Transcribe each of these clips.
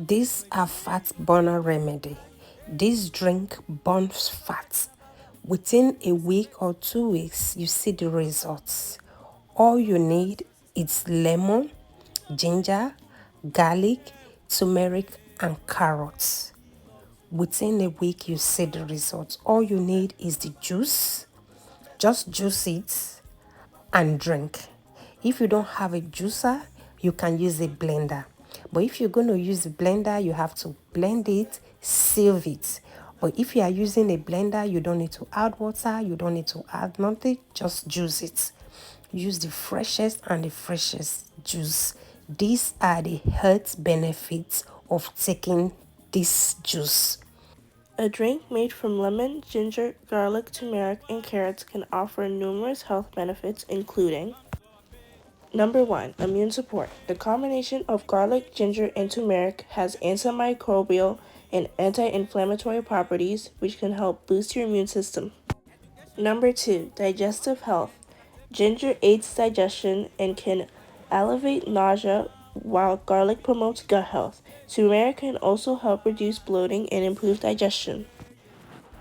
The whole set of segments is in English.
These are fat burner remedy. This drink burns fat. Within a week or 2 weeks, you see the results. All you need is lemon, ginger, garlic, turmeric, and carrots. Within a week, you see the results. All you need is the juice. Just juice it and drink. If you don't have a juicer, you can use a blender. But if you're going to use a blender, you have to blend it, sieve it. But if you are using a blender, you don't need to add water, you don't need to add nothing, just juice it. Use the freshest and the freshest juice. These are the health benefits of taking this juice. A drink made from lemon, ginger, garlic, turmeric, and carrots can offer numerous health benefits, including: Number 1. Immune support. The combination of garlic, ginger, and turmeric has antimicrobial and anti-inflammatory properties, which can help boost your immune system. Number 2. Digestive health. Ginger aids digestion and can alleviate nausea, while garlic promotes gut health. Turmeric can also help reduce bloating and improve digestion.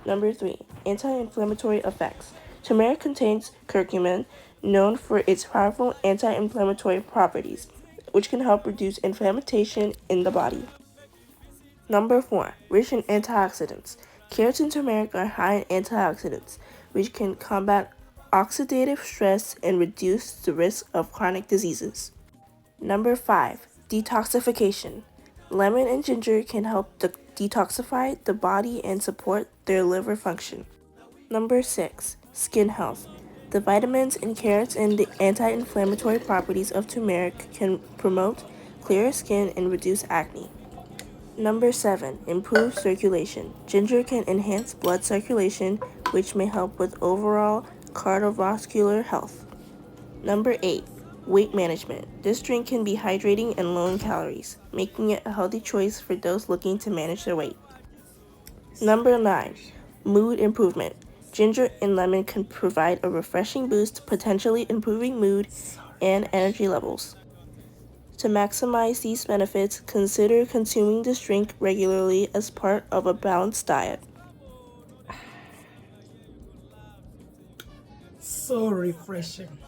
Number 3. Anti-inflammatory effects. Turmeric contains curcumin, known for its powerful anti-inflammatory properties, which can help reduce inflammation in the body. Number 4. Rich in antioxidants. Carrots and turmeric are high in antioxidants, which can combat oxidative stress and reduce the risk of chronic diseases. Number 5. Detoxification. Lemon and ginger can help detoxify the body and support their liver function. Number 6. Skin health. The vitamins in carrots and the anti-inflammatory properties of turmeric can promote clearer skin and reduce acne. Number 7. Improve circulation. Ginger can enhance blood circulation, which may help with overall cardiovascular health. Number 8. Weight management. This drink can be hydrating and low in calories, making it a healthy choice for those looking to manage their weight. Number 9. Mood improvement. Ginger and lemon can provide a refreshing boost, potentially improving mood and energy levels. To maximize these benefits, consider consuming this drink regularly as part of a balanced diet. So refreshing.